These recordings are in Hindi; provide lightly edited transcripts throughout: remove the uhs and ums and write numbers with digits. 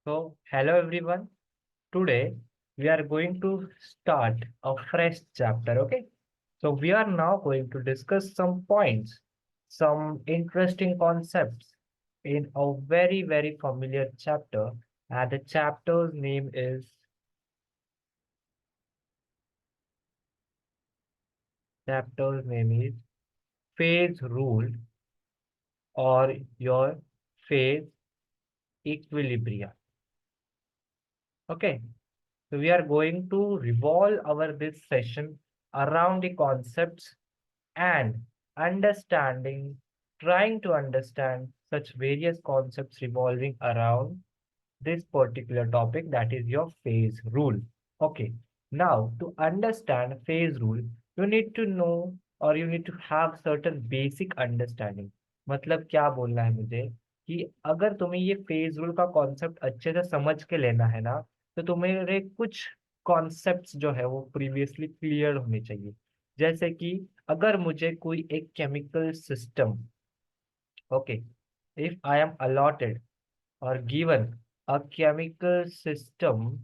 So, hello everyone. Today we are going to start a fresh chapter. Okay. So, we are now going to discuss some points, some interesting concepts in a very, very familiar chapter. And the chapter's name is phase rule or your phase equilibria. Okay. So we are going to revolve our this session around the concepts and understanding, trying to understand such various concepts revolving around this particular topic, that is your phase rule. Okay. Now, to understand phase rule, you need to know or you need to have certain basic understanding. मतलब क्या बोलना है मुझे कि अगर तुम्हें ये फेज रूल का कॉन्सेप्ट अच्छे से समझ के लेना है ना, तो तुम्हारे कुछ कॉन्सेप्ट्स जो है वो प्रीवियसली क्लियर होने चाहिए। जैसे कि अगर मुझे कोई एक chemical system, okay, if I am allotted और गिवन अ केमिकल सिस्टम,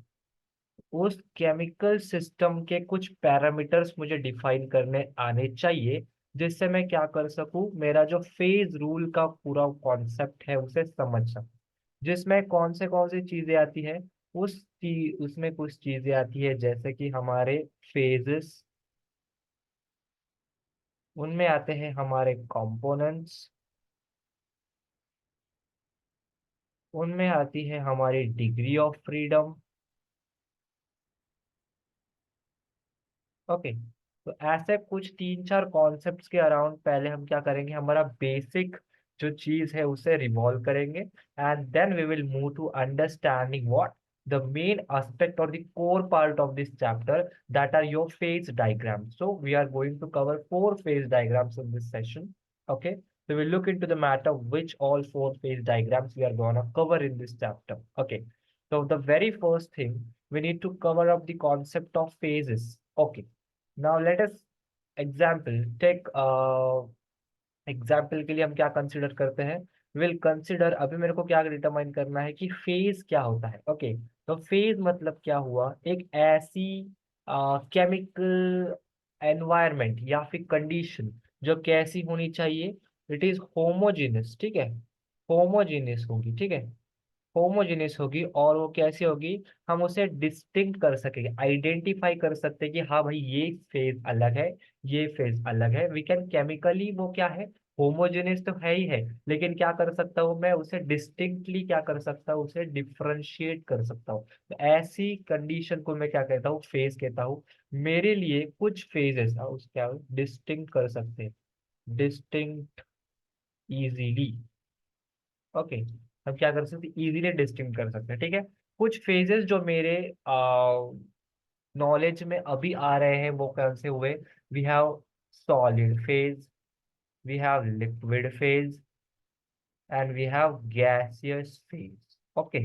उस केमिकल सिस्टम के कुछ पैरामीटर्स मुझे डिफाइन करने आने चाहिए, जिससे मैं क्या कर सकूं, मेरा जो फेज रूल का पूरा कॉन्सेप्ट है उसे समझ सकूं। जिसमें कौन सी चीजें आती है, उसमें कुछ चीजें आती है जैसे कि हमारे फेजेस, उनमें आते हैं हमारे कंपोनेंट्स, उनमें आती है हमारी डिग्री ऑफ फ्रीडम। ओके। तो ऐसे कुछ तीन चार कॉन्सेप्ट्स के अराउंड पहले हम क्या करेंगे, हमारा बेसिक जो चीज है उसे रिवॉल्व करेंगे, and then we will move to understanding what the main aspect or the core part of this chapter, that are your phase diagrams. So we are going to cover four phase diagrams in this session. Okay. So we'll look into the matter which all four phase diagrams we are going to cover in this chapter. Okay. So the very first thing, we need to cover up the concept of phases. Okay. Now let us example take example के लिए हम क्या कंसिडर करते हैं, विल कंसिडर, अभी मेरे को क्या डिटरमाइन करना है कि फेज क्या होता है। ओके। तो फेज मतलब क्या हुआ, एक ऐसी केमिकल एनवायरनमेंट या फिर कंडीशन जो कैसी होनी चाहिए, इट इज होमोजेनियस। ठीक है, होमोजेनियस होगी। ठीक है, होमोजेनियस होगी, और वो कैसी होगी, हम उसे डिस्टिंक्ट कर सकेंगे, आइडेंटिफाई कर सकते हैं कि हाँ भाई ये फेज अलग है, ये फेज अलग है। वी कैन केमिकली, वो क्या है, होमोजेनियस तो है ही है, लेकिन क्या कर सकता हूँ मैं उसे डिस्टिंक्टली, क्या कर सकता हूँ, उसे डिफरेंशिएट कर सकता हूँ। तो ऐसी कंडीशन को मैं क्या कहता हूँ, फेज कहता हूँ। मेरे लिए कुछ फेजेस उस क्या डिस्टिंक्ट कर सकते हैं, डिस्टिंक्ट इजीली। ओके। हम क्या कर सकते हैं, इजीली डिस्टिंक्ट कर सकते हैं। ठीक है। कुछ फेजेस जो मेरे नॉलेज में अभी आ रहे हैं वो कौन से हुए, we have solid phase, we have liquid phase, and we have gaseous phase. Okay,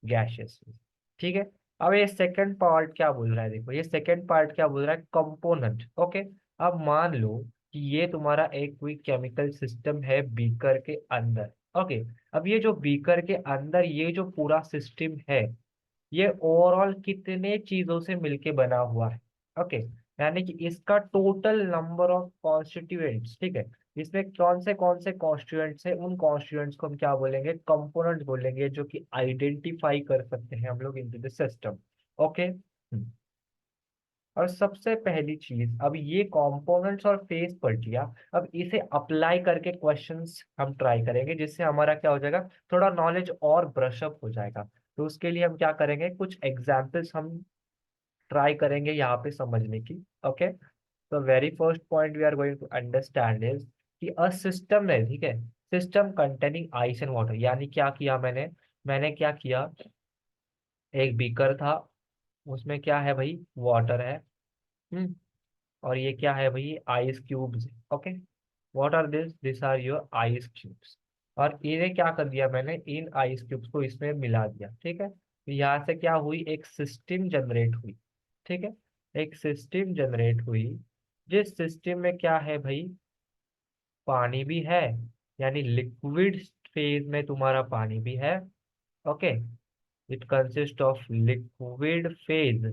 gaseous phase. ठीक है। अब ये सेकंड पार्ट क्या बोल रहा है, देखो ये सेकंड पार्ट क्या बोल रहा है, कंपोनेंट। ओके। अब मान लो कि ये तुम्हारा एक कोई केमिकल सिस्टम है बीकर के अंदर। ओके। अब ये जो बीकर के अंदर ये जो पूरा सिस्टम है, ये ओवरऑल कितने चीजों से मिलके बना हुआ है। ओके। यानी कि इसका टोटल नंबर ऑफ कॉन्स्टिट्यूएंट्स। ठीक है। इसमें कौन से कॉन्स्टिट्यूएंट्स है, उन कॉन्स्टिट्यूएंट्स को हम क्या बोलेंगे, कंपोनेंट बोलेंगे, जो कि आइडेंटिफाई कर सकते हैं हम लोग इन द सिस्टम। ओके। और सबसे पहली चीज, अब ये कंपोनेंट्स और फेस पढ़ लिया, अब इसे अप्लाई करके क्वेश्चंस हम ट्राई करेंगे, जिससे हमारा क्या हो जाएगा, थोड़ा नॉलेज और ब्रश अप हो जाएगा। तो उसके लिए हम क्या करेंगे, कुछ एग्जाम्पल्स हम ट्राई करेंगे यहाँ पे समझने की। ओके। तो very first point we are going to understand is कि अ सिस्टम है, ठीक है, system containing ice and water. यानी क्या किया मैंने, मैंने क्या किया, एक बीकर था, उसमें क्या है भाई, वाटर है। हम्म। और ये क्या है भाई, ice cubes. Okay. What are this, this are your ice cubes. और इन्हें क्या कर दिया मैंने, इन आइस क्यूब्स को इसमें मिला दिया। ठीक है। तो यहाँ से क्या हुई, एक सिस्टम जनरेट हुई। ठीक है, एक सिस्टम जनरेट हुई, जिस सिस्टम में क्या है भाई, पानी भी है, यानी लिक्विड फेज में तुम्हारा पानी भी है। Okay. It consists of liquid phase.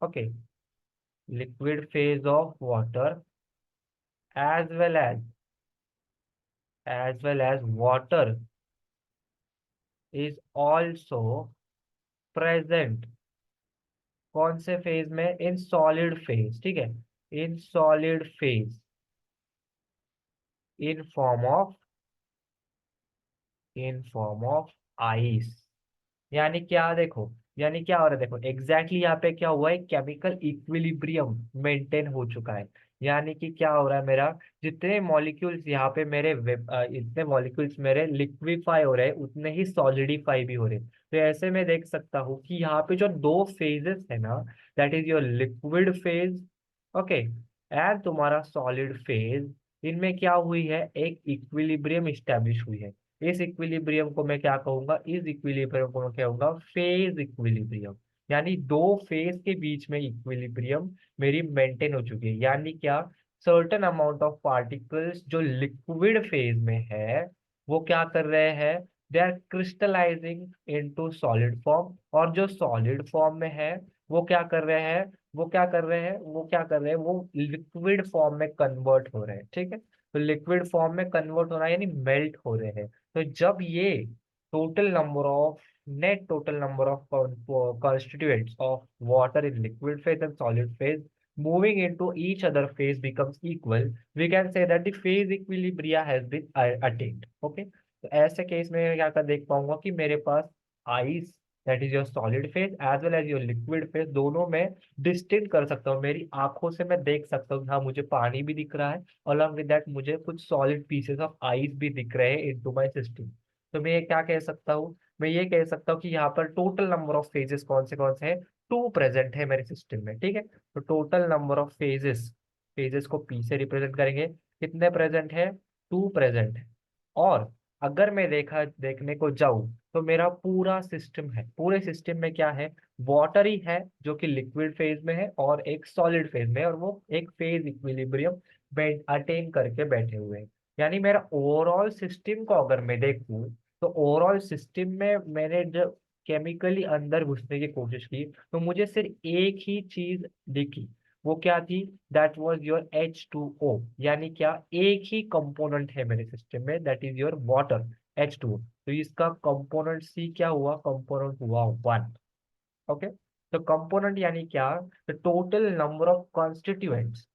Okay, liquid phase of water as well as water is also present. कौन से फेज में? इन सॉलिड फेज, ठीक है, in solid phase, in form of ice. यानी क्या देखो, यानी क्या हो रहा है देखो, एग्जैक्टली यहाँ पे क्या हुआ है, केमिकल इक्विलिब्रियम मेंटेन हो चुका है। यानी कि क्या हो रहा है, मेरा जितने मॉलिक्यूल्स यहाँ पे मेरे इतने मॉलिक्यूल्स मेरे लिक्विफाई हो रहे हैं, उतने ही सॉलिडिफाई भी हो रहे हैं। तो ऐसे में देख सकता हूँ कि यहाँ पे जो दो फेजेस है ना, that is your liquid phase, okay, and तुम्हारा सॉलिड फेज, इनमें क्या हुई है, एक इक्विलिब्रियम स्टैब्लिश हुई है। इस इक्विलिब्रियम को मैं क्या कहूंगा, इस इक्विलिब्रियम को मैं क्या कहूंगा, फेज इक्विलिब्रियम। यानी दो फेज के बीच में इक्विलिब्रियम मेरी मेंटेन हो चुकी है। यानी क्या, सर्टेन अमाउंट ऑफ पार्टिकल्स जो लिक्विड फेज में है, वो क्या कर रहे हैं, they are crystallising into solid form, और जो सॉलिड फॉर्म में है वो क्या कर रहे हैं, वो लिक्विड फॉर्म में कन्वर्ट हो रहे हैं, ठीक है। तो लिक्विड फॉर्म में कन्वर्ट होना यानी मेल्ट हो रहे हैं। तो जब ये total number of net total number of constituents of water in liquid phase and solid phase moving into each other phase becomes equal, we can say that the phase equilibria has been attained. Okay, तो ऐसे केस में मैं क्या कर देख पाऊंगा कि मेरे पास ice, that is your solid phase as well as your liquid phase, दोनों में डिस्टिंक्ट कर सकता हूँ। मेरी आंखों से मैं देख सकता हूँ, हाँ मुझे पानी भी दिख रहा है, अलॉन्ग विद दैट मुझे कुछ सॉलिड पीसेस ऑफ आइस भी दिख रहे हैं इनटू माय सिस्टम। तो मैं ये क्या कह सकता हूँ, मैं ये कह सकता हूँ कि यहाँ पर टोटल नंबर ऑफ फेजेस कौन से हैं, टू प्रेजेंट है मेरे सिस्टम में, ठीक है। तो total number of phases, phases को पी से रिप्रेजेंट करेंगे, कितने प्रेजेंट है, टू प्रेजेंट है। और अगर मैं देखने को जाऊं तो मेरा पूरा सिस्टम है, पूरे सिस्टम में क्या है, वाटर ही है जो कि लिक्विड फेज में है और एक सॉलिड फेज में है, और वो एक फेज इक्विलिब्रियम अटेन करके बैठे हुए हैं। यानी मेरा ओवरऑल सिस्टम को अगर मैं देखूं, तो ओवरऑल सिस्टम में मैंने जब केमिकली अंदर घुसने की कोशिश की तो मुझे सिर्फ एक ही चीज दिखी, वो क्या थी, दैट वाज योर H2O। यानी क्या, एक ही कंपोनेंट है मेरे सिस्टम में, that is your water, H2O। तो इसका कंपोनेंट सी क्या हुआ, कंपोनेंट हुआ 1। ओके, तो कंपोनेंट यानी क्या, the total number of constituents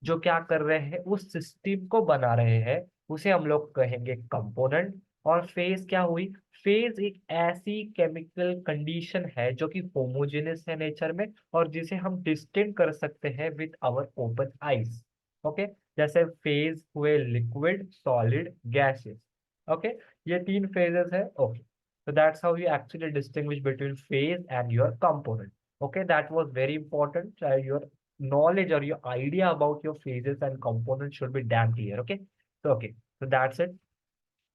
जो क्या कर रहे हैं, उस सिस्टम को बना रहे हैं, उसे हम लोग कहेंगे कंपोनेंट। और फेज क्या हुई, फेज एक ऐसी केमिकल कंडीशन है जो कि होमोजेनियस है नेचर में, और जिसे हम डिस्टिंक्ट कर सकते हैं with our open eyes. Okay, जैसे फेज हुए लिक्विड, सॉलिड, गैसेस। ओके, ये तीन फेजेस है। Okay, so that's how you actually distinguish between phase and your component. Okay, that was very important. Your knowledge or your idea about your phases and components should be damn clear. Okay, so that's it.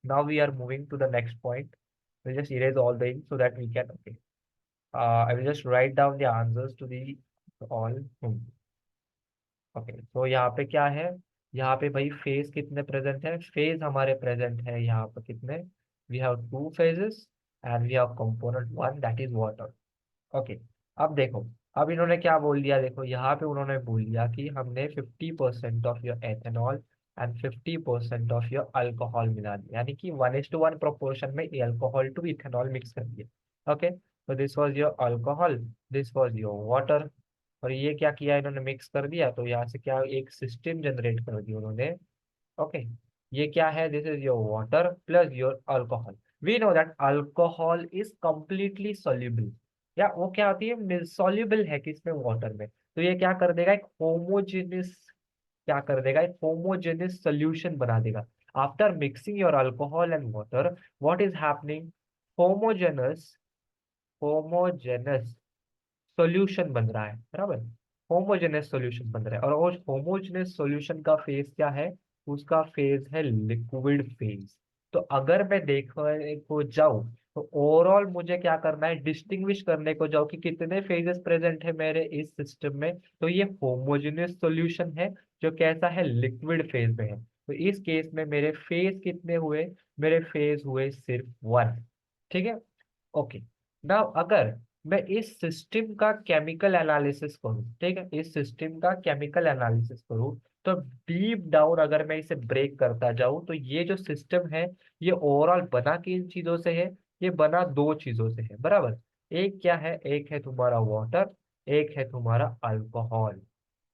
Now we are moving to the next point. We'll just erase all the ink so that we can. Okay, I will just write down the answers to the all. Okay, तो यहाँ पे क्या है, यहाँ पे भाई फेज कितने प्रेजेंट है, फेज हमारे प्रेजेंट है यहाँ पे कितने, we have two phases and we have component one, that is water. Okay, अब देखो, अब इन्होंने क्या बोल दिया, देखो यहाँ पे उन्होंने बोल दिया कि हमने 50% of your ethanol and 50% of your alcohol मिला दिया, यानी कि 1:1 प्रोपोर्शन में अल्कोहल टू इथेनॉल मिक्स कर दिया। ओके, तो this was your alcohol, this was your water, और ये क्या किया इन्होंने, मिक्स कर दिया, तो यहाँ से क्या एक सिस्टम जनरेट कर दिया उन्होंने। ओके, ये क्या है, this is your water plus your alcohol. We know that alcohol is completely soluble, या वो क्या होती है, सॉल्युबल है किसमें, वाटर में। तो ये क्या कर देगा, एक होमोजेनियस, क्या कर देगा, एक होमोजेनियस सोल्यूशन बना देगा। After mixing your alcohol and water, what is happening, homogeneous homogeneous solution बन रहा है, बराबर, होमोजेनस सॉल्यूशन बन रहा है। और वो होमोजेनस सॉल्यूशन का फेज क्या है, उसका फेज है लिक्विड फेज। तो अगर मैं देखने को जाऊं, तो ओवरऑल मुझे क्या करना है, डिस्टिंग्विश करने को जाऊं कि कितने फेजेस प्रेजेंट है मेरे इस सिस्टम में, तो ये होमोजेनियस सॉल्यूशन है जो कैसा है, लिक्विड फेज में है। तो इस केस में मेरे फेज कितने हुए, मेरे फेज हुए सिर्फ 1, ठीक है। ओके, ना अगर मैं इस सिस्टम का केमिकल एनालिसिस करूं, ठीक है, इस सिस्टम का केमिकल एनालिसिस करूं, तो डीप डाउन अगर मैं इसे ब्रेक करता जाऊं, तो ये जो सिस्टम है ये ओवरऑल बना किन चीजों से है? ये बना दो चीजों से है, बराबर। एक क्या है? एक है तुम्हारा वाटर, एक है तुम्हारा अल्कोहल।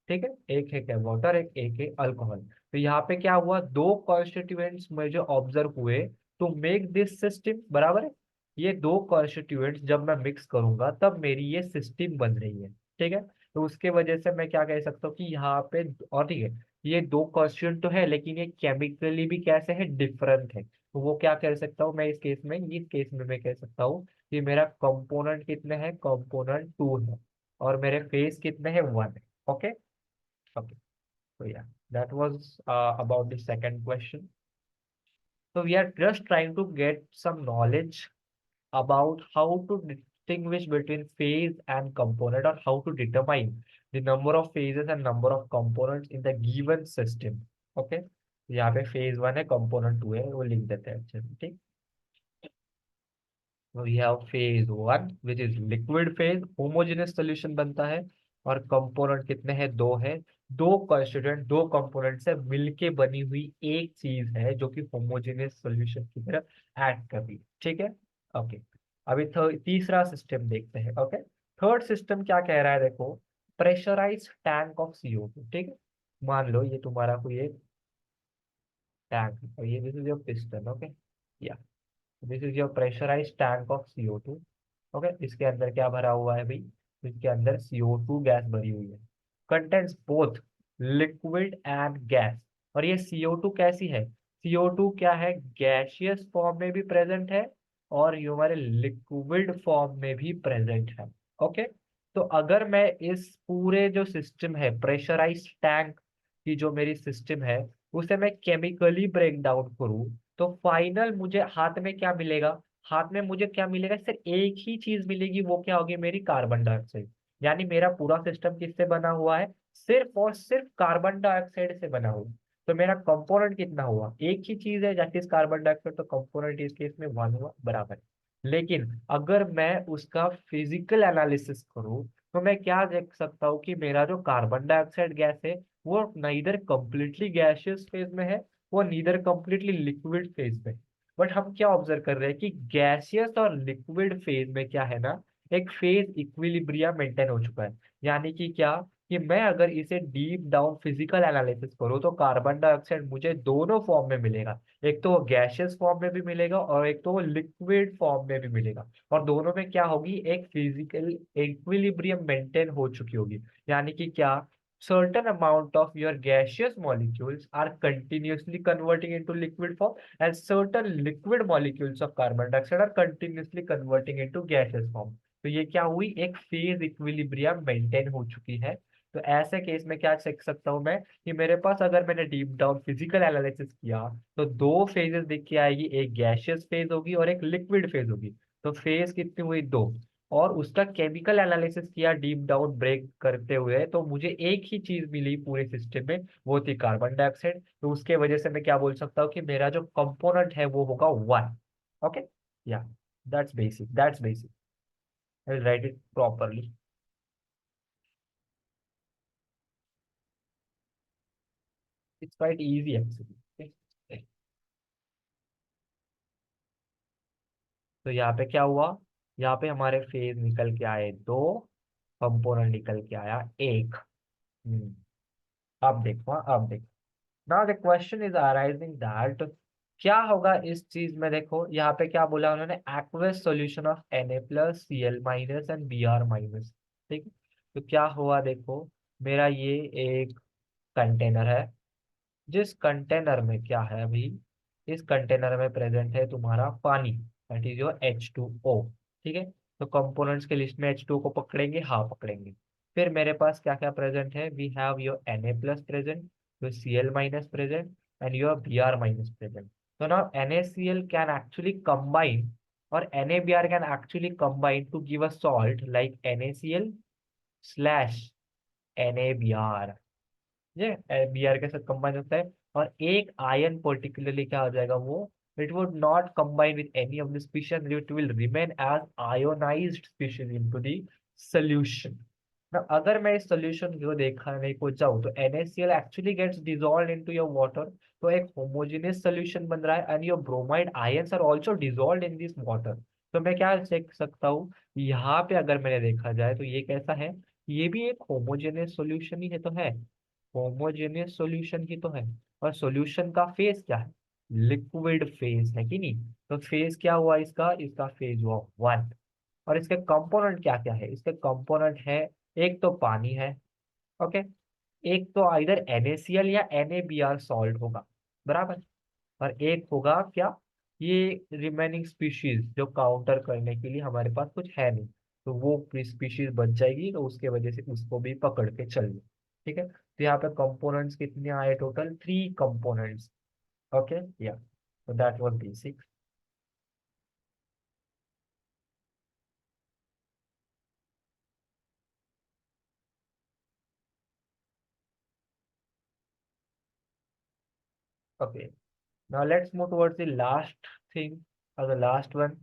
ठीक है, एक है क्या? वाटर, एक है अल्कोहल। तो यहाँ पे क्या हुआ, दो कॉन्स्टिट्यूएंट्स मुझे ऑब्जर्व हुए टू मेक दिस सिस्टम, बराबर है। ये दो कॉन्स्टिट्यूएंट्स जब मैं मिक्स करूंगा तब मेरी ये सिस्टम बन रही है, ठीक है। तो उसके वजह से मैं क्या कह सकता हूँ कि यहाँ पे, और ठीक है, ये दो कॉन्स्टिट्यूएंट तो है लेकिन ये केमिकली भी कैसे है? डिफरेंट है। तो वो क्या कह सकता हूँ मैं इस केस में मैं कह सकता हूँ कि मेरा कंपोनेंट कितने हैं? कंपोनेंट टू है, और मेरे फेस कितने हैं? वन है। Okay. Okay, so yeah, that was about the second question. So we are just trying to get some knowledge about how to distinguish between phase and component, or how to determine the number of phases and number of components in the given system. Okay, यहाँ पे phase वन है, component टू है, वो लिख देते हैं अच्छे से, ठीक। we have phase one which is liquid phase, homogeneous solution बनता है, और कंपोनेंट कितने हैं? दो है। दो कॉन्स्टिट्यूएंट, दो कंपोनेंट से मिलके बनी हुई एक चीज है जो कि होमोजेनियस सॉल्यूशन की तरफ एक्ट कर रही है, ठीक है। ओके, अभी तीसरा सिस्टम देखते हैं। ओके, थर्ड सिस्टम क्या कह रहा है? देखो, प्रेशराइज टैंक ऑफ CO2, ठीक है। मान लो ये तुम्हारा कोई एक टैंक है, और ये this is your piston. Okay, या this is your pressurise tank of CO2। Okay, इसके अंदर क्या भरा हुआ है भाई? इसके अंदर CO2 गैस भरी हुई है, contents both liquid and gas. और ये CO2 कैसी है? CO2 क्या है? गैसियस फॉर्म में भी प्रेजेंट है, और ये हमारे लिक्विड फॉर्म में भी प्रेजेंट है। ओके, तो अगर मैं इस पूरे जो सिस्टम है, प्रेशराइज टैंक की जो मेरी सिस्टम है, उसे मैं केमिकली ब्रेक डाउन करूं, तो फाइनल मुझे हाथ में क्या मिलेगा? हाथ में मुझे क्या मिलेगा? सिर्फ एक ही चीज मिलेगी, वो क्या होगी? मेरी कार्बन डाइऑक्साइड। यानी मेरा पूरा सिस्टम किससे बना हुआ है? सिर्फ और सिर्फ कार्बन डाइऑक्साइड से बना हुआ। तो मेरा कंपोनेंट कितना हुआ? एक ही चीज है, दैट इज कार्बन डाइऑक्साइड, तो कंपोनेंट इस केस में वन हुआ, बराबर। लेकिन अगर मैं उसका फिजिकल एनालिसिस करूं, तो मैं क्या देख सकता हूँ कि मेरा जो कार्बन डाइऑक्साइड गैस है वो नीदर कंप्लीटली गैसियस फेज में है, वो नीदर कंप्लीटली लिक्विड फेज में। बट हम क्या ऑब्जर्व कर रहे हैं कि गैसियस और लिक्विड फेज में क्या है ना, एक फेज इक्विलिब्रियम मेंटेन हो चुका है। यानी कि क्या, कि मैं अगर इसे डीप डाउन फिजिकल एनालिसिस करूँ तो कार्बन डाइऑक्साइड मुझे दोनों फॉर्म में मिलेगा। एक तो वो गैसियस फॉर्म में भी मिलेगा, और एक तो वो लिक्विड फॉर्म में भी मिलेगा। और दोनों में क्या होगी? एक फिजिकल इक्विलिब्रियम मेंटेन हो चुकी होगी। यानी कि क्या, certain amount of your gaseous molecules are continuously converting into liquid form, and certain liquid molecules of carbon dioxide are continuously converting into gaseous form। तो ये क्या हुई? एक फेज इक्विलिब्रियम मेंटेन हो चुकी है। तो ऐसे केस में क्या सीख सकता हूं मैं कि मेरे पास अगर मैंने डीप डाउन फिजिकल एनालिसिस किया, तो दो फेजेस दिख के आएगी, एक गैसियस फेज होगी और एक लिक्विड फेज होगी। तो फेज कितनी हुई? दो। और उसका केमिकल एनालिसिस किया डीप डाउन ब्रेक करते हुए, तो मुझे एक ही चीज मिली पूरे सिस्टम में, वो थी कार्बन डाइऑक्साइड। तो उसके वजह से मैं क्या बोल सकता हूँ कि मेरा जो कंपोनेंट है वो होगा वन। ओके, या that's basic, I will write it properly. It's quite easy actually. तो यहाँ पे क्या हुआ? यहाँ पे हमारे फेज निकल के आए दो, कंपोनेंट निकल के आया एक। हम्म, अब देखो, अब देखो, now the question is arising that क्या होगा इस चीज में? देखो यहाँ पे क्या बोला उन्होंने, aqueous solution of Na+Cl- and Br-। ठीक है, तो क्या हुआ? देखो, मेरा ये एक कंटेनर है, जिस कंटेनर में क्या है अभी, इस कंटेनर में प्रेजेंट है तुम्हारा पानी, दैट इज योर H2O। ठीक है, तो कंपोनेंट्स के लिस्ट में H2O को पकड़ेंगे, हाँ पकड़ेंगे। फिर मेरे पास क्या क्या प्रेजेंट है? We have your Na+ present, your Cl- present, and your Br- present. तो now NaCl can actually combine, और NaBr can actually combine to give a salt like NaCl/NaBr। ये Br के साथ कंबाइन होता है, और एक आयन पर्टिकुलरली क्या हो जाएगा? वो It would not combine with any of the species. It will remain as ionized species into the solution. Now, अगर मैं इस solution को देखने को जाऊँ तो NaCl actually gets dissolved into your water. तो एक homogeneous solution बन रहा है and your bromide ions are also dissolved in this water. तो मैं क्या देख सकता हूँ, यहाँ पे अगर मैंने देखा जाए तो ये कैसा है, ये भी एक होमोजेनियस सॉल्यूशन ही है तो है, होमोजेनियस सॉल्यूशन ही तो है। और सॉल्यूशन का फेज क्या है, लिक्विड फेज है कि नहीं। तो फेज क्या हुआ इसका, इसका फेज हुआ 1। और इसके कंपोनेंट क्या क्या है, इसके कंपोनेंट है, एक तो पानी है, ओके, एक तो इधर NaCl या NaBr सॉल्ट होगा, बराबर। और एक होगा क्या, ये रिमेनिंग स्पीशीज जो काउंटर करने के लिए हमारे पास कुछ है नहीं, तो वो स्पीशीज बच जाएगी, तो उसके वजह से उसको भी पकड़ के चलिए। ठीक है, तो यहाँ पे कंपोनेंट्स कितने आए, टोटल 3 कंपोनेंट्स। ओके, या so that was basic. Okay, now let's move towards the last thing, or the last one,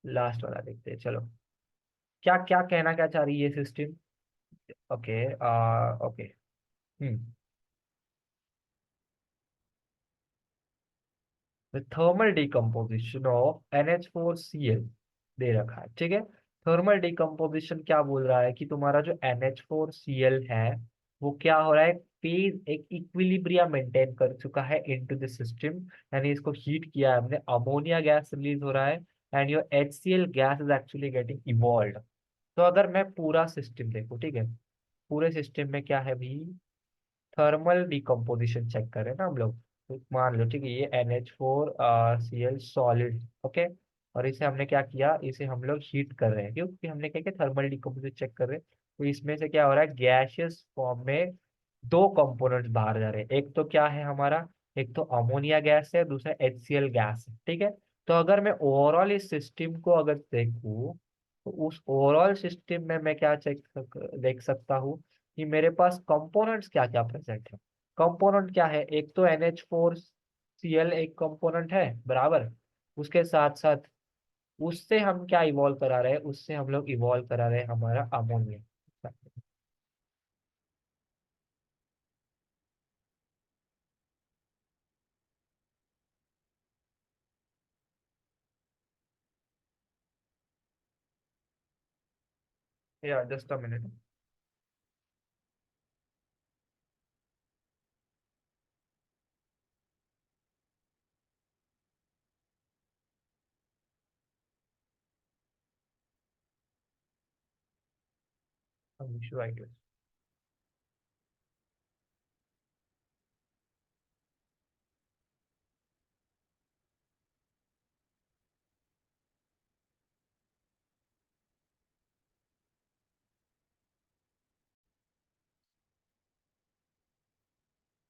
last वाला देखते हैं चलो। क्या क्या कहना क्या चाह रही है system. Okay, okay, hmm, the thermal decomposition of NH4Cl दे रखा है, ठीक है। थर्मल डिकम्पोजिशन क्या बोल रहा है कि तुम्हारा जो NH4Cl है वो क्या हो रहा है, फेज एक इक्विलिब्रियम मेंटेन कर चुका है इनटू द सिस्टम, यानी इसको हीट किया है हमने, अमोनिया गैस रिलीज हो रहा है and your HCl gas is actually getting evolve. तो अगर मैं पूरा सिस्टम देखूं, ठीक है, पूरे सिस्टम में क्या है भी, थर्मल डिकम्पोजिशन चेक करें ना हम लोग, तो मान लो ठीक है, ये NH4Cl सॉलिड, ओके। और इसे हमने क्या किया, इसे हम लोग हीट कर रहे हैं, क्योंकि हमने क्या किया, थर्मल डिकम्पोजिशन चेक कर रहे हैं। तो इसमें से क्या हो रहा है, गैसियस फॉर्म में दो कंपोनेंट्स बाहर जा रहे हैं, एक तो क्या है हमारा, एक तो अमोनिया गैस है, दूसरा HCl गैस है, ठीक है। तो अगर मैं ओवरऑल इस सिस्टम को अगर देखूं, तो उस ओवरऑल सिस्टम में मैं क्या देख सकता हूँ कि मेरे पास कंपोनेंट्स क्या क्या प्रेजेंट है। कंपोनेंट क्या है, एक तो NH4Cl एक कंपोनेंट है, बराबर। उसके साथ साथ उससे हम क्या इवॉल्व करा रहे हैं, उससे हम लोग इवॉल्व करा रहे हैं हमारा अमोनिया। या just a minute. Right.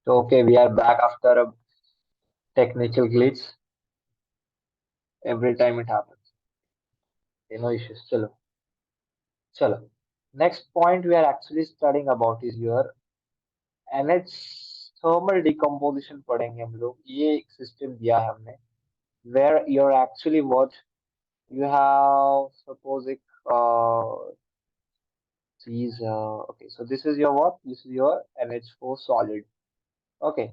So, okay, we are back after a technical glitch. Every time it happens. No issues. Chalo. Chalo. Next point we are actually studying about is your NH thermal decomposition पढ़ेंगे हम लोग ये एक system दिया है हमने where you're actually what you have suppose एक चीज okay, so this is your what, this is your NH4 solid. Okay,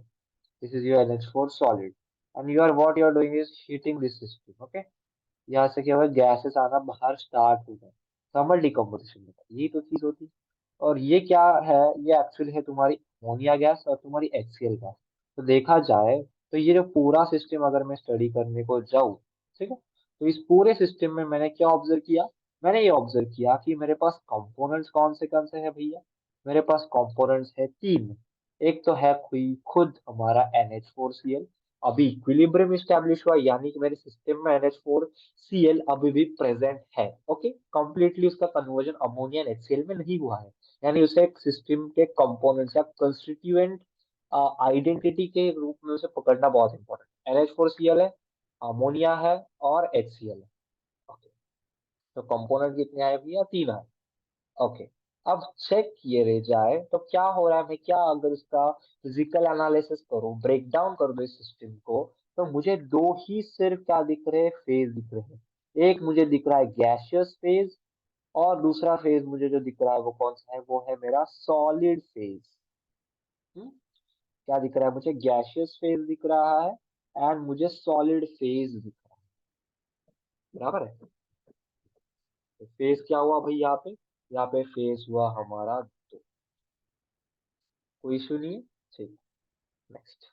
this is your NH4 solid and you are what you are doing is heating this system. Okay, यहाँ से क्या हुआ, गैसेस आना बाहर स्टार्ट हो गए, थर्मल डिकम्पोजिशन में यही तो चीज होती है। और ये क्या है, ये एक्चुअली है तुम्हारी अमोनिया गैस और तुम्हारी HCl गैस। तो देखा जाए तो ये जो पूरा सिस्टम अगर मैं स्टडी करने को जाऊँ, ठीक है, तो इस पूरे सिस्टम में मैंने क्या ऑब्जर्व किया, मैंने ये ऑब्जर्व किया कि मेरे पास कंपोनेंट्स कौन से हैं भैया, मेरे पास कंपोनेंट्स है 3। एक तो है कोई खुद हमारा NH4Cl, अभी इक्विलिब्रियम स्टैब्लिश हुआ, यानी कि मेरे सिस्टम में NH4Cl अभी भी प्रेजेंट है। ओके, कंप्लीटली उसका कन्वर्जन अमोनिया एंड HCl में नहीं हुआ है, यानी उसे एक सिस्टम के कंपोनेंट्स या कंस्टिट्यूएंट आइडेंटिटी के रूप में उसे पकड़ना बहुत इंपॉर्टेंट। NH4Cl है, अमोनिया है और HCl है। ओके, तो कंपोनेंट कितने आए भैया, 3 आए। ओके, अब चेक किए रह जाए तो क्या हो रहा है, मैं क्या अगर उसका फिजिकल एनालिसिस करूं, ब्रेक डाउन कर दो इस सिस्टम को, तो मुझे दो ही सिर्फ क्या दिख रहे हैं, फेज दिख रहे हैं। एक मुझे दिख रहा है गैसियस फेज, और दूसरा फेज मुझे जो दिख रहा है वो कौन सा है, वो है मेरा सॉलिड फेज। क्या दिख रहा है मुझे, गैसियस फेज दिख रहा है एंड मुझे सॉलिड फेज दिख रहा है, बराबर है। तो फेज क्या हुआ भाई, यहाँ पे फेज हुआ हमारा दो। कोई इशू नहीं है, ठीक। नेक्स्ट।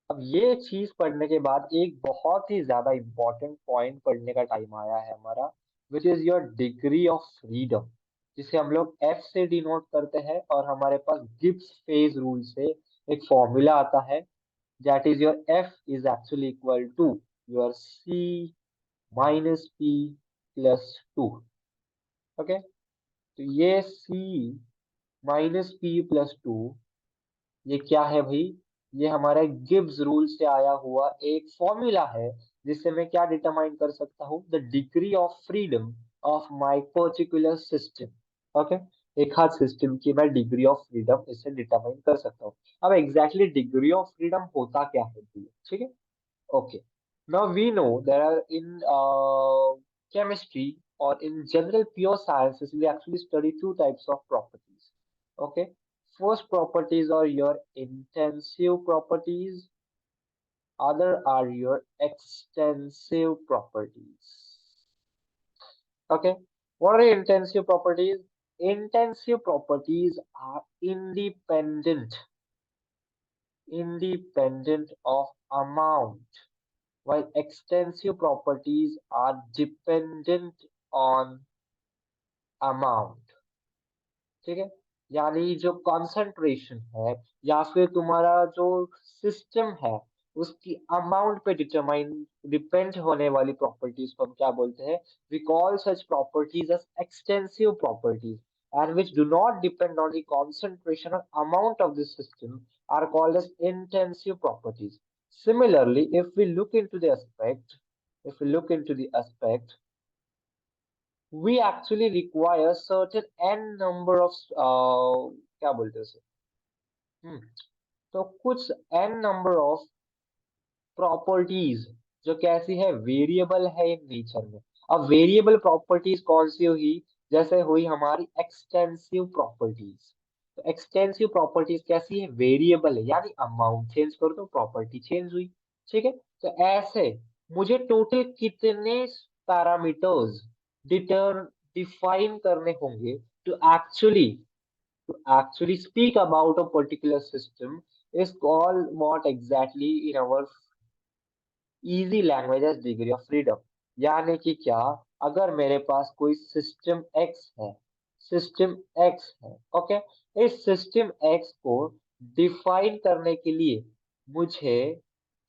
अब ये चीज पढ़ने के बाद एक बहुत ही ज्यादा इंपॉर्टेंट पॉइंट पढ़ने का टाइम आया है हमारा, which is your degree of freedom, जिसे हम लोग एफ से डिनोट करते हैं, और हमारे पास गिब्स फेज रूल से एक फॉर्मूला आता है, that is your F is actually equal to your C minus P plus two. Okay, तो ये C minus P plus two, ये क्या है भाई, ये हमारे गिब्स रूल से आया हुआ एक फॉर्मूला है, जिससे मैं क्या डिटरमाइन कर सकता हूँ, the degree of freedom of my particular system. Okay, एक हाथ सिस्टम की मैं डिग्री ऑफ फ्रीडम इससे डिटरमाइन कर सकता हूँ। अब एग्जैक्टली डिग्री ऑफ फ्रीडम होता क्या है भैया, ठीक है। Okay. Now we know there are in chemistry or in general pure sciences, we actually study two types of properties. Okay. First properties are your intensive properties, other are your extensive properties. Okay. What are intensive properties? Intensive properties are independent of amount, while extensive properties are dependent on amount। ठीक है, यानी जो कंसंट्रेशन है या फिर तुम्हारा जो सिस्टम है, उसकी अमाउंट पे डिपेंड होने वाली प्रॉपर्टीज को हम क्या बोलते हैं, we call such properties as extensive properties, and which do not depend on the concentration or amount of the system are called as intensive properties. Similarly, if we look into the aspect, we actually require certain n number of क्या बोलते हैं उसे, तो कुछ n number of प्रॉपर्टीज जो कैसी है, वेरिएबल है इन नेचर में। अब वेरिएबल प्रॉपर्टीज कौन सी हुई, जैसे हुई हमारी एक्सटेंसिव प्रॉपर्टीज। तो एक्सटेंसिव प्रॉपर्टीज कैसी है, वेरिएबल है, यानी अमाउंट चेंज कर दो प्रॉपर्टी चेंज हुई। ठीक है, तो ऐसे मुझे टोटल कितने पैरामीटर्स डिटर डिफाइन करने होंगे to actually speak about a particular system is called what exactly in our easy language as degree of freedom. यानी कि क्या, अगर मेरे पास कोई सिस्टम एक्स है, ओके, इस सिस्टम एक्स को डिफाइन करने के लिए मुझे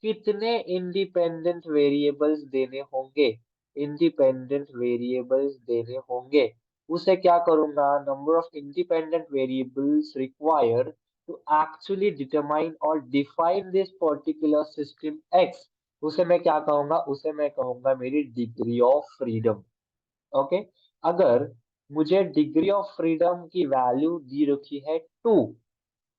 कितने इंडिपेंडेंट वेरिएबल्स देने होंगे, उसे क्या करूंगा, number of independent variables required to actually determine और define this particular system X, उसे मैं क्या कहूंगा, उसे मैं कहूंगा मेरी डिग्री ऑफ फ्रीडम। ओके, अगर मुझे डिग्री ऑफ फ्रीडम की वैल्यू दी रखी है 2,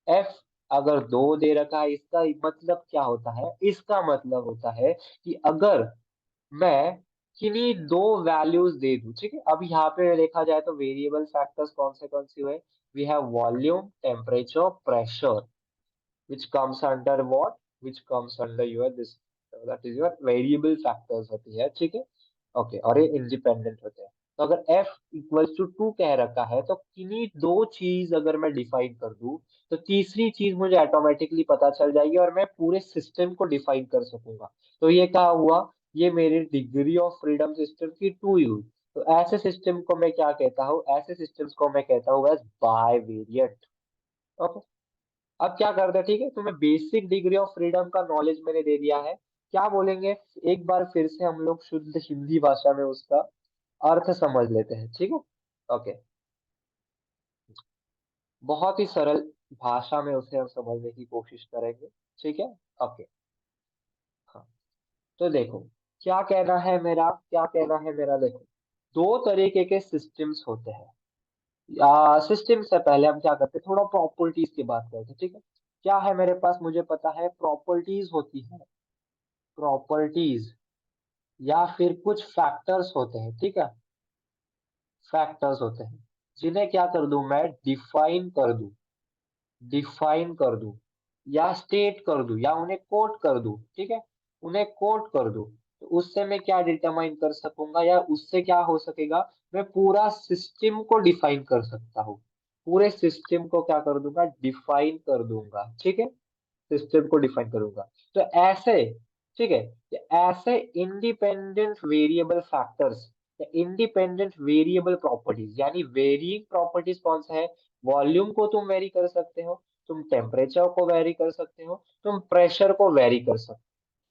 एफ अगर 2 दे रखा है, इसका मतलब क्या होता है, इसका मतलब होता है कि अगर मैं किन्हीं दो वैल्यूज दे दूं, ठीक है। अब यहाँ पे देखा जाए तो वेरिएबल फैक्टर्स कौन से हुए, we have volume, temperature, pressure, which comes under what, which comes under your this, that is your variable factors होती है, ठीक है। ओके, और ये इंडिपेंडेंट होते हैं। तो अगर f इक्वल्स टू 2 कह रखा है, तो किन्हीं दो चीज अगर मैं डिफाइन कर दूं, तो तीसरी चीज मुझे ऑटोमेटिकली पता चल जाएगी और मैं पूरे सिस्टम को डिफाइन कर सकूंगा। तो ये क्या हुआ, ये मेरी डिग्री ऑफ फ्रीडम सिस्टम की 2 यूज। तो ऐसे सिस्टम को मैं क्या कहता हूँ, ऐसे सिस्टम्स को मैं कहता हूँ एज बाइवेरिएंट। ओके, अब क्या करते हैं, ठीक है, तुम्हें बेसिक डिग्री ऑफ फ्रीडम का नॉलेज मैंने दे दिया है। क्या बोलेंगे, एक बार फिर से हम लोग शुद्ध हिंदी भाषा में उसका अर्थ समझ लेते हैं, ठीक है। ओके, बहुत ही सरल भाषा में उसे हम समझने की कोशिश करेंगे, ठीक है। ओके, हाँ, तो देखो, क्या कहना है मेरा, देखो, दो तरीके के सिस्टम्स होते हैं। सिस्टम से पहले हम क्या करते हैं, थोड़ा प्रॉपर्टीज की बात करते हैं, ठीक है। क्या है मेरे पास, मुझे पता है प्रॉपर्टीज होती है प्रॉपर्टीज या फिर कुछ फैक्टर्स होते हैं, ठीक है, फैक्टर्स होते हैं जिन्हें क्या कर दूं मैं, डिफाइन कर दूं या स्टेट कर दूं या उन्हें कोट कर दूं, ठीक है, उन्हें कोट कर दूं, तो उससे मैं क्या डिटरमाइन कर सकूंगा या उससे क्या हो सकेगा, मैं पूरा सिस्टम को डिफाइन कर सकता हूँ, पूरे सिस्टम को क्या कर दूंगा, डिफाइन कर दूंगा, ठीक है, सिस्टम को डिफाइन करूंगा। तो ऐसे, ठीक है, कि ऐसे इंडिपेंडेंट वेरिएबल फैक्टर्स या इंडिपेंडेंट वेरिएबल प्रॉपर्टीज, यानी वेरिइंग प्रॉपर्टीज कौन सा है, वॉल्यूम को तुम वेरी कर सकते हो, तुम टेम्परेचर को वेरी कर सकते हो, तुम प्रेशर को वेरी कर सकते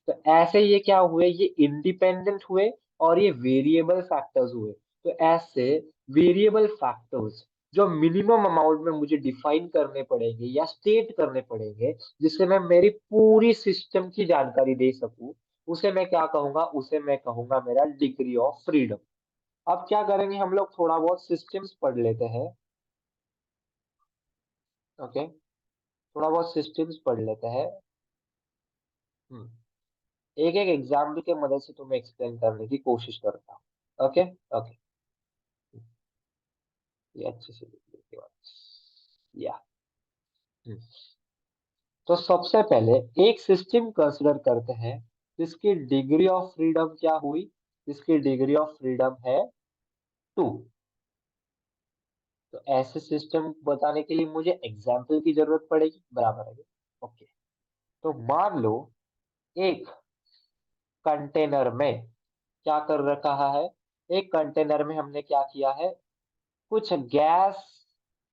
हो। तो ऐसे ये क्या हुए, ये इंडिपेंडेंट हुए और ये वेरिएबल फैक्टर्स हुए। तो ऐसे वेरिएबल फैक्टर्स जो मिनिमम अमाउंट में मुझे डिफाइन करने पड़ेंगे या स्टेट करने पड़ेंगे, जिससे मैं मेरी पूरी सिस्टम की जानकारी दे सकूं, उसे मैं क्या कहूंगा, उसे मैं कहूंगा मेरा डिग्री ऑफ फ्रीडम। अब क्या करेंगे हम लोग, थोड़ा बहुत सिस्टम्स पढ़ लेते हैं, ओके, थोड़ा बहुत सिस्टम्स पढ़ लेते हैं। हम्म, एक एक एग्जाम्पल के मदद से तुम्हें एक्सप्लेन करने की कोशिश करता हूँ, ओके। ओके, ये अच्छे से लिख लेते हो या। हम्म, तो सबसे पहले एक सिस्टम कंसिडर करते हैं जिसकी डिग्री ऑफ फ्रीडम क्या हुई, जिसकी डिग्री ऑफ फ्रीडम है 2। तो ऐसे सिस्टम बताने के लिए मुझे एग्जाम्पल की जरूरत पड़ेगी, बराबर है, ओके। तो मान लो एक कंटेनर में क्या कर रखा है, एक कंटेनर में हमने क्या किया है, कुछ गैस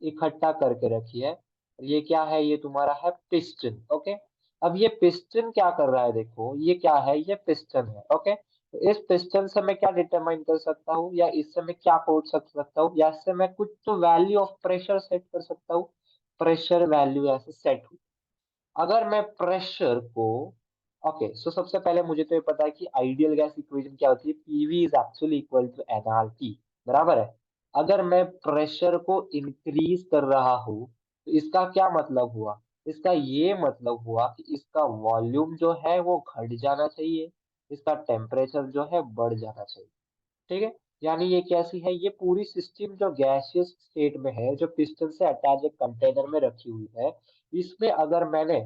इकट्ठा करके रखी है। ये क्या है, ये तुम्हारा है पिस्टन, ओके। अब ये पिस्टन क्या कर रहा है, देखो ये क्या है, ये पिस्टन है, ओके। तो इस पिस्टन से मैं क्या डिटरमाइन कर सकता हूँ, या इससे मैं क्या कोट सकता हूँ, या इससे मैं कुछ तो वैल्यू ऑफ प्रेशर सेट कर सकता हूँ, प्रेशर वैल्यू ऐसे सेट हुई। अगर मैं प्रेशर को, ओके, सो सबसे पहले मुझे तो ये पता है कि आइडियल गैस इक्वेशन क्या होती है, PV is actually equal to nRT, बराबर है। अगर मैं प्रेशर को इंक्रीज कर रहा हूँ तो इसका क्या मतलब हुआ, इसका ये मतलब हुआ कि इसका वॉल्यूम जो है वो घट जाना चाहिए, इसका टेम्परेचर जो है बढ़ जाना चाहिए, ठीक है। यानी ये कैसी है, ये पूरी सिस्टम जो गैसियस स्टेट में है, जो पिस्टन से अटैच एक कंटेनर में रखी हुई है, इसमें अगर मैंने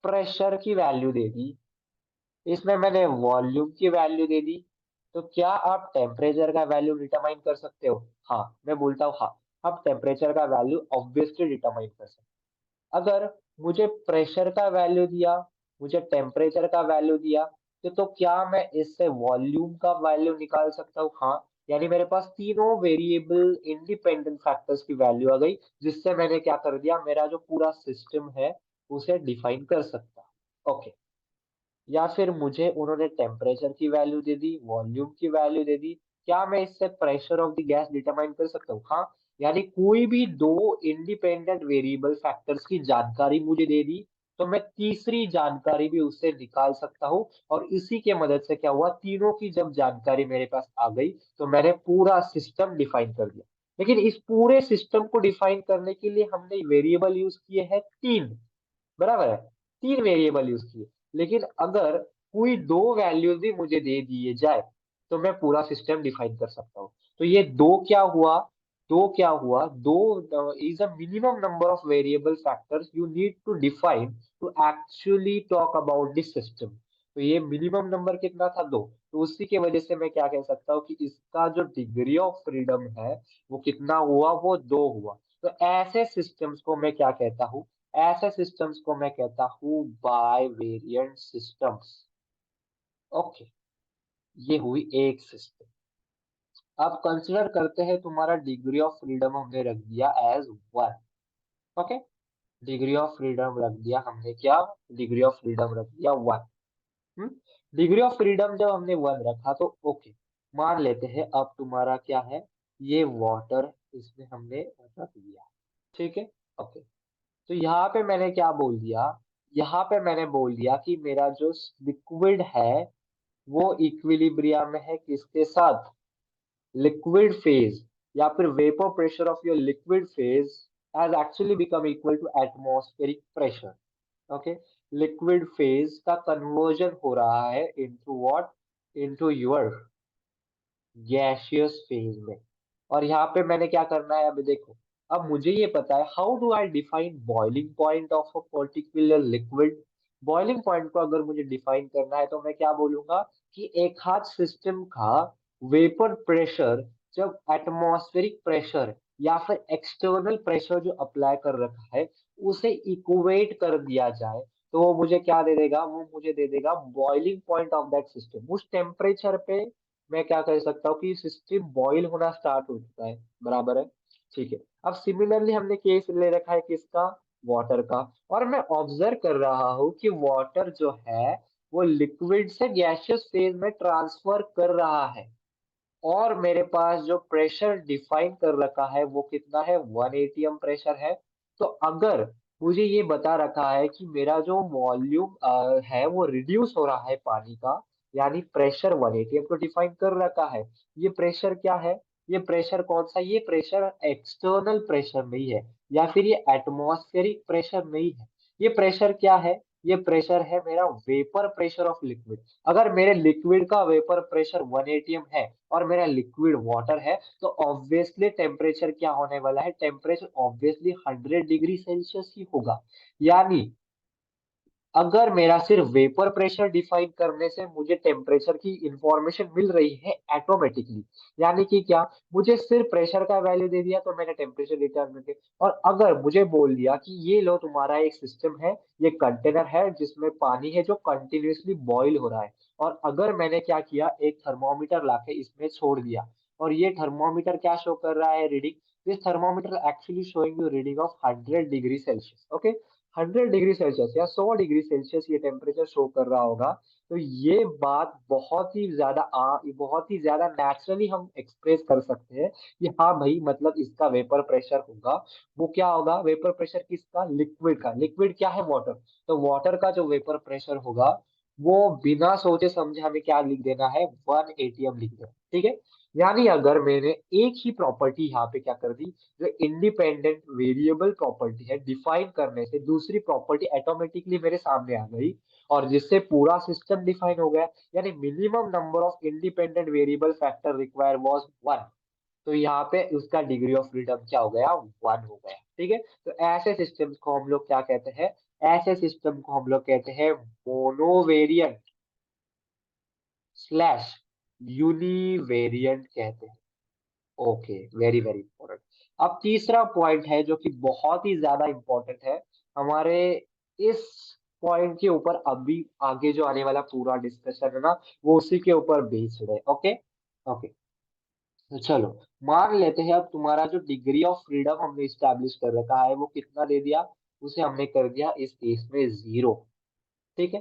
प्रेशर की वैल्यू दे दी, इसमें मैंने वॉल्यूम की वैल्यू दे दी, तो क्या आप टेम्परेचर का वैल्यू डिटरमाइन कर सकते हो, हाँ, मैं बोलता हूँ हाँ, आप टेम्परेचर का वैल्यू ऑब्वियसली डिटरमाइन कर सकते हो। अगर मुझे प्रेशर का वैल्यू दिया, मुझे टेम्परेचर का वैल्यू दिया, तो क्या मैं इससे वॉल्यूम का वैल्यू निकाल सकता हूँ, हाँ। यानी मेरे पास तीनों वेरिएबल इंडिपेंडेंट फैक्टर्स की वैल्यू आ गई, जिससे मैंने क्या कर दिया, मेरा जो पूरा सिस्टम है उसे डिफाइन कर सकता, ओके। या फिर मुझे उन्होंने टेम्परेचर की वैल्यू दे दी, वॉल्यूम की वैल्यू दे दी, क्या मैं इससे pressure of the gas determine कर सकता हूँ, हाँ। यानी कोई भी दो इंडिपेंडेंट वेरिएबल फैक्टर्स की जानकारी मुझे दे दी, तो मैं तीसरी जानकारी भी उससे निकाल सकता हूँ, और इसी के मदद से क्या हुआ, तीनों की जब जानकारी मेरे पास आ गई तो मैंने पूरा सिस्टम डिफाइन कर दिया। लेकिन इस पूरे सिस्टम को डिफाइन करने के लिए हमने वेरिएबल यूज किए हैं 3, बराबर है, 3 वेरिएबल यूज किए। लेकिन अगर कोई दो वैल्यूज भी मुझे दे दिए जाए तो मैं पूरा सिस्टम डिफाइन कर सकता हूँ। तो ये दो क्या हुआ, दो क्या हुआ, दो is a minimum number of variable factors you need to define to actually talk about this system. तो ये मिनिमम नंबर कितना था, दो। तो उसी की वजह से मैं क्या कह सकता हूँ कि इसका जो डिग्री ऑफ फ्रीडम है वो कितना हुआ, वो 2 हुआ। तो ऐसे सिस्टम्स को मैं क्या कहता हूँ, ऐसे सिस्टम्स को मैं कहता हूँ बाय वेरिएंट सिस्टम्स, ओके। ये हुई एक सिस्टम। अब कंसिडर करते हैं तुम्हारा डिग्री ऑफ फ्रीडम हमने रख दिया as 1, okay. Degree of freedom रख दिया हमने क्या, डिग्री ऑफ फ्रीडम रख दिया 1। डिग्री ऑफ फ्रीडम जब हमने 1 रखा तो ओके, मान लेते हैं अब तुम्हारा क्या है, ये वाटर इसमें हमने रख दिया, ठीक है, ओके। तो यहाँ पे मैंने क्या बोल दिया, यहाँ पे मैंने बोल दिया कि मेरा जो लिक्विड है वो इक्विलिब्रियम में है किसके साथ, लिक्विड फेज, या फिर vapour pressure of your liquid phase has actually become equal to atmospheric pressure, okay. Liquid phase का कन्वर्जन हो रहा है into what, into your gaseous phase में। और यहाँ पे मैंने क्या करना है, अभी देखो, अब मुझे ये पता है how do I define boiling point of a particular liquid. Boiling point को अगर मुझे डिफाइन करना है तो मैं क्या बोलूंगा कि एक हाथ सिस्टम का वेपर प्रेशर जब एटमॉस्फेरिक प्रेशर या फिर एक्सटर्नल प्रेशर जो अप्लाई कर रखा है उसे इक्वेट कर दिया जाए, तो वो मुझे क्या दे देगा, वो मुझे दे देगा boiling point of that system. उस टेम्परेचर पे मैं क्या कर सकता हूँ कि सिस्टम बॉईल होना स्टार्ट हो चुका है, बराबर है। ठीक है, अब सिमिलरली हमने केस ले रखा है किसका, वाटर का। और मैं ऑब्जर्व कर रहा हूँ कि वाटर जो है वो लिक्विड से गैसियस फेज में ट्रांसफर कर रहा है। और मेरे पास जो प्रेशर डिफाइन कर रखा है वो कितना है, 1 एटीएम प्रेशर है। तो अगर मुझे ये बता रखा है कि मेरा जो वॉल्यूम है वो रिड्यूस हो रहा है पानी का, यानी प्रेशर 1 एटीएम तो डिफाइन कर रखा है। ये प्रेशर क्या है, ये प्रेशर कौन सा, ये प्रेशर एक्सटर्नल प्रेशर नहीं है या फिर ये एटमॉस्फेरिक प्रेशर नहीं है। ये प्रेशर क्या है, ये प्रेशर है मेरा वेपर प्रेशर ऑफ लिक्विड। अगर मेरे लिक्विड का वेपर प्रेशर 1 एटीएम है और मेरा लिक्विड वाटर है तो ऑब्वियसली टेम्परेचर क्या होने वाला है, टेम्परेचर ऑब्वियसली 100 डिग्री सेल्सियस ही होगा। यानी अगर मेरा सिर्फ वेपर प्रेशर डिफाइन करने से मुझे टेम्परेचर की इंफॉर्मेशन मिल रही है ऑटोमेटिकली, यानी कि क्या, मुझे सिर्फ प्रेशर का वैल्यू दे दिया तो मैंने टेम्परेचर डिटरमिन किया। और अगर मुझे बोल दिया कि ये लो तुम्हारा एक सिस्टम है, ये कंटेनर है जिसमें पानी है जो कंटिन्यूअसली बॉईल हो रहा है, और अगर मैंने क्या किया, एक थर्मोमीटर लाके इसमें छोड़ दिया और ये थर्मोमीटर क्या शो कर रहा है, reading, this thermometer actually showing you reading of 100 degree Celsius. Okay, 100 degree Celsius या 100 डिग्री सेल्सियस ये टेम्परेचर शो कर रहा होगा। तो ये बात बहुत ही ज्यादा नेचुरली हम एक्सप्रेस कर सकते हैं कि हाँ भाई, मतलब इसका वेपर प्रेशर होगा। वो क्या होगा, वेपर प्रेशर किसका, लिक्विड का। लिक्विड क्या है, वाटर। तो वाटर का जो वेपर प्रेशर होगा वो बिना सोचे समझे हमें क्या लिख देना है, 1 एटीएम लिख देना, ठीक है। यानी अगर मैंने एक ही प्रॉपर्टी यहाँ पे क्या कर दी, जो इंडिपेंडेंट वेरिएबल प्रॉपर्टी है डिफाइन करने से दूसरी प्रॉपर्टी ऑटोमेटिकली मेरे सामने आ गई और जिससे पूरा सिस्टम डिफाइन हो गया। यानी minimum number of independent variable factor require was 1। तो यहाँ पे उसका डिग्री ऑफ फ्रीडम क्या हो गया, 1 हो गया, ठीक है। तो ऐसे सिस्टम्स को हम लोग क्या कहते हैं, ऐसे सिस्टम को हम लोग कहते हैं मोनोवेरिएंट स्लैश यूनिवेरिएंट कहते हैं। Okay, very very important. अब तीसरा पॉइंट है जो कि बहुत ही ज्यादा इंपॉर्टेंट है हमारे इस पॉइंट के ऊपर, अभी आगे जो आने वाला पूरा डिस्कशन है ना वो उसी के ऊपर बेस्ड है। ओके, ओके, तो चलो मान लेते हैं अब तुम्हारा जो डिग्री ऑफ फ्रीडम हमने स्टैब्लिश कर रखा है वो कितना दे दिया, उसे हमने कर दिया इस केस में 0, ठीक है,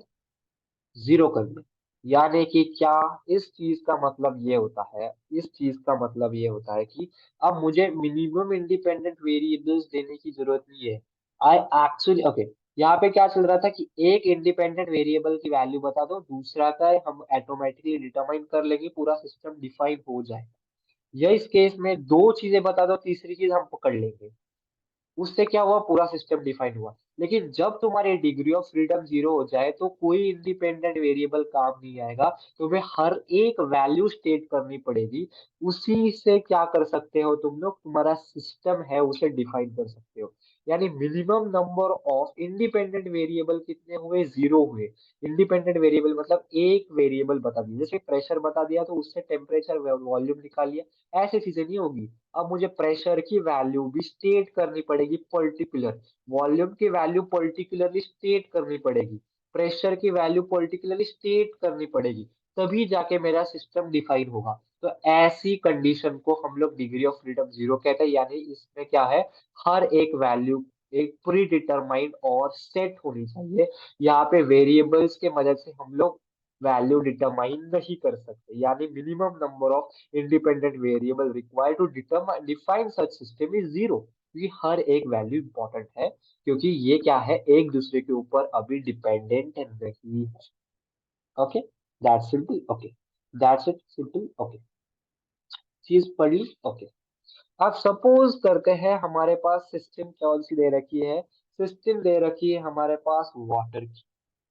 0 कर दिया। यानी कि क्या, इस चीज का मतलब ये होता है, इस चीज का मतलब ये होता है कि अब मुझे मिनिमम इंडिपेंडेंट वेरिएबल्स देने की जरूरत नहीं है। आई एक्चुअली, ओके, यहाँ पे क्या चल रहा था कि एक इंडिपेंडेंट वेरिएबल की वैल्यू बता दो, दूसरा का हम ऑटोमेटिकली डिटरमाइन कर लेंगे, पूरा सिस्टम डिफाइन हो जाए। या इस केस में दो चीजें बता दो, तीसरी चीज हम पकड़ लेंगे, उससे क्या हुआ, पूरा सिस्टम डिफाइन हुआ। लेकिन जब तुम्हारी डिग्री ऑफ फ्रीडम 0 हो जाए तो कोई इंडिपेंडेंट वेरिएबल काम नहीं आएगा, तुम्हें हर एक वैल्यू स्टेट करनी पड़ेगी। उसी से क्या कर सकते हो तुम लोग, तुम्हारा सिस्टम है उसे डिफाइन कर सकते हो। यानी minimum number of independent variable कितने हुए, 0 हुए। इंडिपेंडेंट वेरिएबल मतलब एक वेरिएबल बता दिया, जैसे प्रेशर बता दिया तो उससे टेम्परेचर वॉल्यूम निकाल लिया, ऐसी चीजें नहीं होगी। अब मुझे प्रेशर की वैल्यू भी स्टेट करनी पड़ेगी पर्टिकुलर, वॉल्यूम की वैल्यू पर्टिकुलरली स्टेट करनी पड़ेगी, प्रेशर की वैल्यू पर्टिकुलरली स्टेट करनी पड़ेगी, तभी जाके मेरा सिस्टम डिफाइन होगा। तो ऐसी कंडीशन को हम लोग डिग्री ऑफ फ्रीडम 0 कहते हैं। यानी इसमें क्या है, हर एक वैल्यू एक प्री डिटरमाइंड और सेट होनी चाहिए। यहाँ पे वेरिएबल्स के मदद से हम लोग वैल्यू डिटरमाइन नहीं कर सकते। यानी minimum number of independent variable required to determine define such system is 0। क्योंकि हर एक वैल्यू इंपॉर्टेंट है, क्योंकि ये क्या है, एक दूसरे के ऊपर अभी डिपेंडेंट नहीं है। Okay, that's simple. Okay, that's it, simple. Okay, चीज पढ़ ली। ओके, अब सपोज करते हैं हमारे पास सिस्टम कौन सी दे रखी है, सिस्टम दे रखी है हमारे पास वाटर की।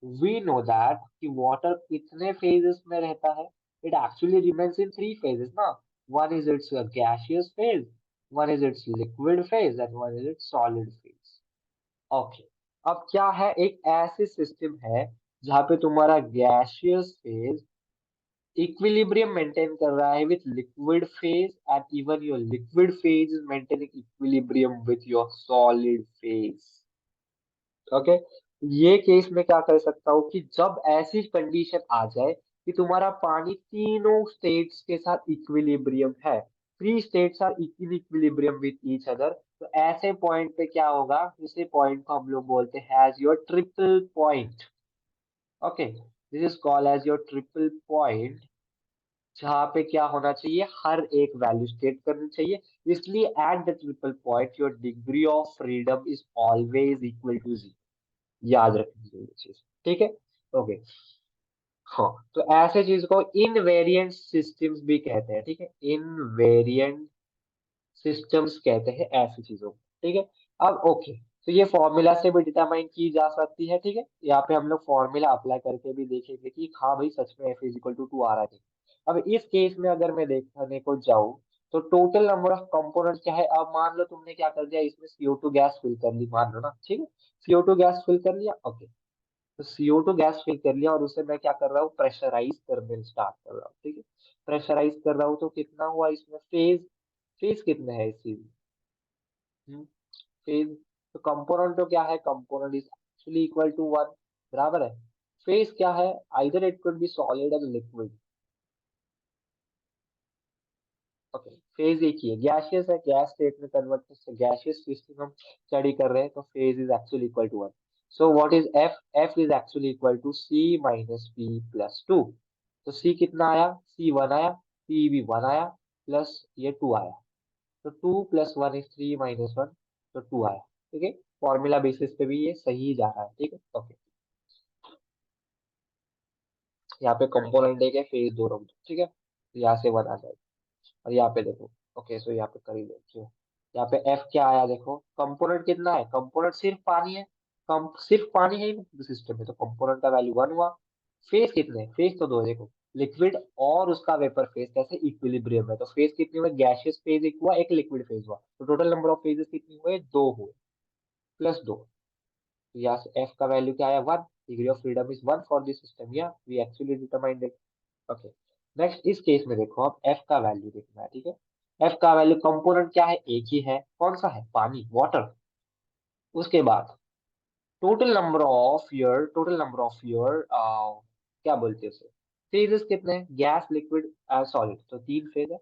वी नो दैट कि वाटर कितने फेजेस में रहता है, it actually remains in three phases ना, one is its gaseous phase, one is its liquid phase and one is its solid phase. Okay, अब क्या है, एक ऐसे सिस्टम है जहाँ पे तुम्हारा गैसियस फेज इक्विलिब्रियम मेंटेन कर रहा है with liquid phase and even your liquid phase is maintaining equilibrium with your solid phase. Okay, ये केस में क्या कर सकता हूँ कि जब ऐसी कंडीशन आ जाए कि तुम्हारा पानी तीनों स्टेट्स के साथ इक्विलिब्रियम है, three states are in equilibrium with each other, तो ऐसे पॉइंट पे क्या होगा, इसी पॉइंट को हम लोग बोलते हैं as your triple point. Okay, this is called as your triple point, जहाँ पे क्या होना चाहिए, हर एक वैल्यू स्टेट करनी चाहिए, इसलिए at the triple point your degree of freedom is always equal to zero. याद रखनी ये चीज, ठीक है। ओके, हाँ, तो ऐसे चीज को इनवेरिएंट सिस्टम्स भी कहते हैं, ठीक है, इनवेरिएंट सिस्टम्स कहते हैं ऐसी चीजों को, ठीक है। अब ओके, तो ये फॉर्मूला से भी डिटरमाइन की जा सकती है, ठीक है, यहाँ पे हम लोग फॉर्मूला अप्लाई करके भी देखेंगे कि हाँ भाई सच में एफ इज इक्वल टू 2 आ रहा है। अब इस केस में अगर मैं देखने को जाऊँ, तो टोटल नंबर ऑफ कंपोनेंट क्या है, अब मान लो तुमने क्या कर दिया, इसमें CO2 गैस फिल कर ली, मान लो ना, ठीक है, CO2 गैस फिल कर लिया, ओके, तो CO2 गैस फिल कर लिया और उसे मैं क्या कर रहा हूँ, प्रेशराइज करने स्टार्ट कर रहा हूँ, ठीक है, प्रेशराइज कर रहा हूँ, तो कितना हुआ इसमें फेज, फेज कितने है इस चीज में, फेज, तो कंपोनेंट तो क्या है, component is actually equal to one, बराबर है। फेज क्या है, either it could be solid और लिक्विड। ओके, फेज एक ही है, गैसियस है, गैस स्टेट में कन्वर्ट, गैसियस सिस्टम हम स्टडी कर रहे हैं, तो phase is actually equal to one. So what is F, F is actually equal to C minus P plus two. तो सी कितना आया, सी वन आया, पी भी वन आया, प्लस ये टू आया, तो two plus one is three minus one, तो टू आया, ठीक है, फॉर्मूला बेसिस पे भी ये सही जा रहा है, ठीक है। ओके, यहाँ पे कंपोनेंट एक है, फेज दो रख दो, ठीक है, तो यहाँ से वन आ जाएगा, और यहाँ पे देखो, ओके, सो यहाँ पे कर ही दो, यहाँ पे एफ क्या आया देखो, कंपोनेंट कितना है, कंपोनेंट सिर्फ पानी है, कम सिर्फ पानी है सिस्टम में, तो कंपोनेंट का वैल्यू वन हुआ। फेज कितने, फेज तो दो है, देखो, लिक्विड और उसका वेपर फेज कैसे इक्विलिब्रियम है, तो फेज कितने हुए, गैसियस फेज एक हुआ, एक लिक्विड फेज हुआ, तो टोटल नंबर ऑफ फेजेस कितने हुए, दो हुए, प्लस दो, तो यहाँ से एफ का वैल्यू क्या आया, one, degree of freedom is one for this system, या we actually determined it. Okay, next इस केस में देखो, आप एफ का वैल्यू देखना है, ठीक है, एफ का वैल्यू, कंपोनेंट क्या है, एक ही है, कौन सा है, पानी, वाटर। उसके बाद टोटल नंबर ऑफ योर क्या बोलते हैं उसे, फेजेस कितने हैं, गैस लिक्विड सॉलिड, तो तीन फेज है,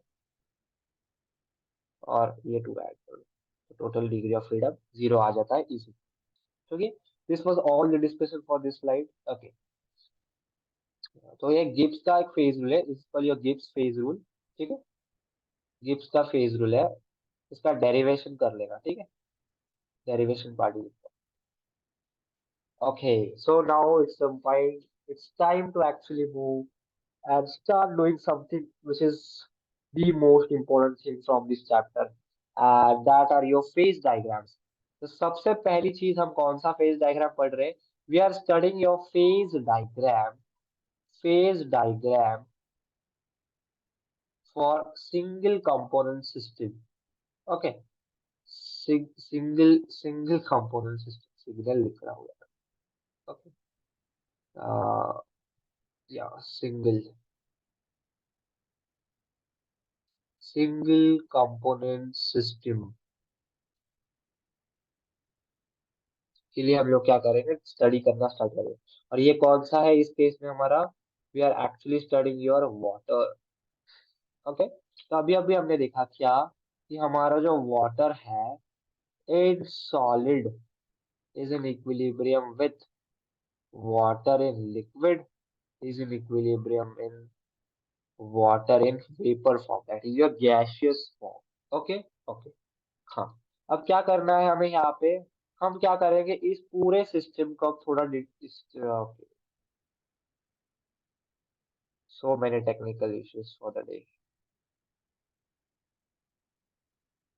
और ये टू ऐड कर लो, तो total degree of freedom zero आ जाता है easy. Okay, this was all the discussion for this slide. Okay, तो ये गिब्स का एक फेज रूल है, इस per your Gibbs phase rule, ठीक है, गिब्स का फेज रूल है, इसका डेरिवेशन कर लेना, ठीक है, derivation part. Okay, so now it's time to actually move and start doing something which is the most important thing from this chapter, and that are your phase diagrams. तो सबसे पहली चीज हम कौन सा फेज डायग्राम पढ़ रहे हैं, we are studying your phase diagram for single component system. Okay, single component system, signal लिख रहा हूँ, ओके, या सिंगल कंपोनेंट सिस्टम के लिए हम लोग क्या करेंगे, स्टडी करना स्टार्ट करेंगे, और ये कौन सा है इस केस में हमारा, we are actually studying your water. Okay, तो अभी अभी हमने देखा क्या, कि हमारा जो वाटर है in solid is in equilibrium with water in liquid is in equilibrium in water in vapour form, that is your gaseous form. Okay, okay, हाँ, अब क्या करना है हमें यहाँ पे, हम क्या करेंगे, इस पूरे सिस्टम को थोड़ा so many technical issues for the day.